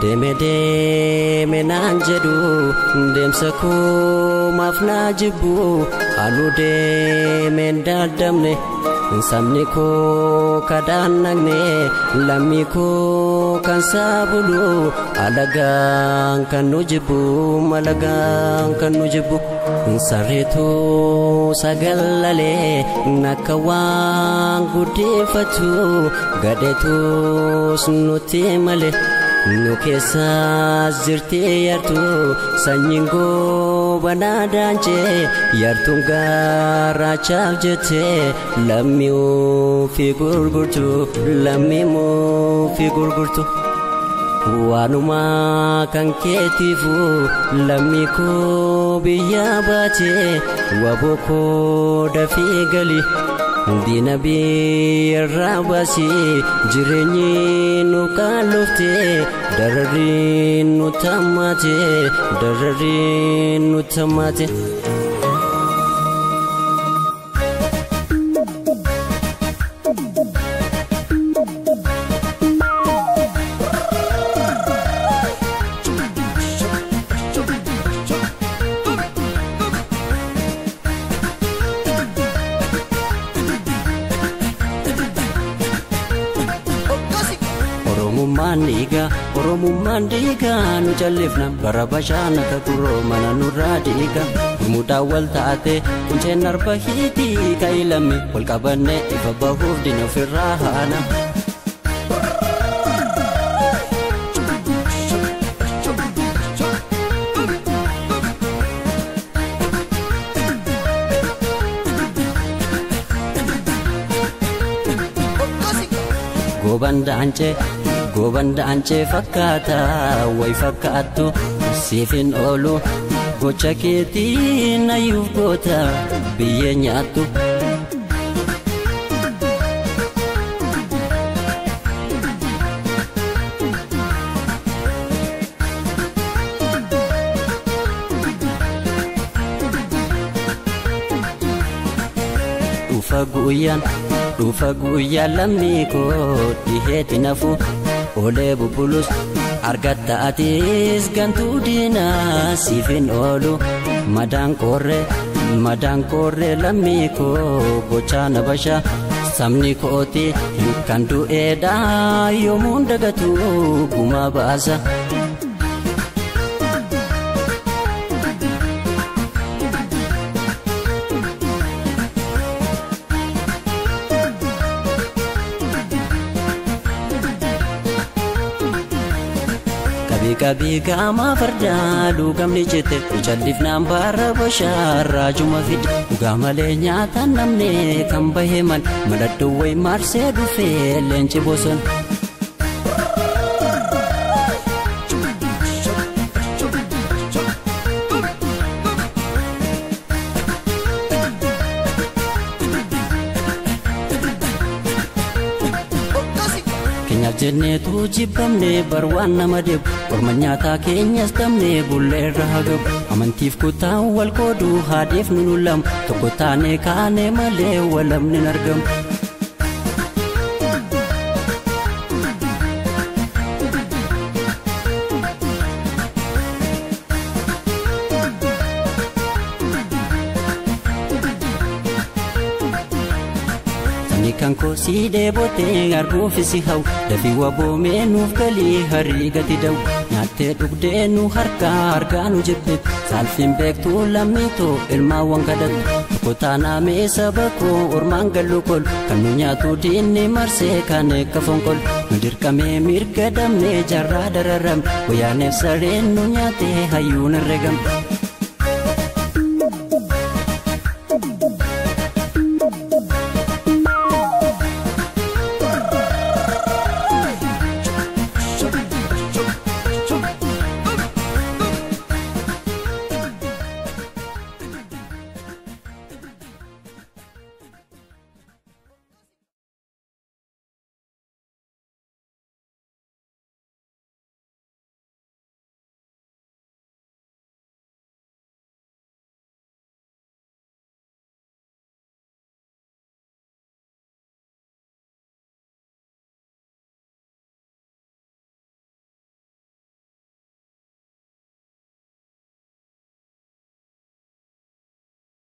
Deme deme naan jedhu deemsa koo maaf naa jibbu halluu deemeen daadamne sabni koo kadhaan nagne lammii koo kan saabulu alagaan kan nu jibbu malagaan kan nu jibbu sarreetu sagallalee nakka waan guddeeffatu gadheetus nutti male nu keessa jirti yartu sanyiin goobanaa daanjee yartuun gaarraachaaf jettee lammii ofii gurgurtu lammii ofii gurgurtu waanuma kan keetiifu lammii koo biyya baatee waboo koo dafii gali diina biirraa baasii jireenyi nu kaalloftee dararri nu tammaate Oromummaan dhiigaa nu jalleefna bara bashaana kakuroo mana nurraa dhiiga gurmuudhaan wal taate kunceen arba hiitii kaa'ilamme wal qabanne ifa bahuuf dina ofirraa haana. Gobanda ance fakkaata way fakkaattu siifin oolu gocha keetiin ayyuuf goota biyyee nyaattu. Dhufa guyyaan lammii koo dhiheetti nafu olee bubbulus argatta atis gantuu diinaa siifin oolu madaan koorree lammii koo gochaa na basha sabni kooti kan du'eedhaa yoomuun dagatu gumaa baasa. Kabii gama fardaa dhugamni jette jal'ifnaan baara bashaarraa juma fide dhugaa malee nyaataan namne kan baheeman mallattoo wayi maarsee dhufee leenci bosona. Jenneetu jibbamne barwaan nama deebu orma nyaataa keenyas dhabne bullee irra hagabu amantiif kutaa wal qooduu haadeef nu lamu tokko taane kaane malee walamni hin argamu. Kan koo si deebotee arguuf si hawwu dafii waboomee nuuf galii harii gati da'u nyaattee dhugdee nu harkaa nu jibbe saalfiin beektuu lammiitoo ilmaawwan kadhatu tokko taanaamee saba koo ormaan gallu kol kan nu nyaatu diinni marsee kan eegga fonqol nu dirqamee mirga dhabnee jarraa dararamne wayyaaneef sareen nu nyaatee hayyuun herregam.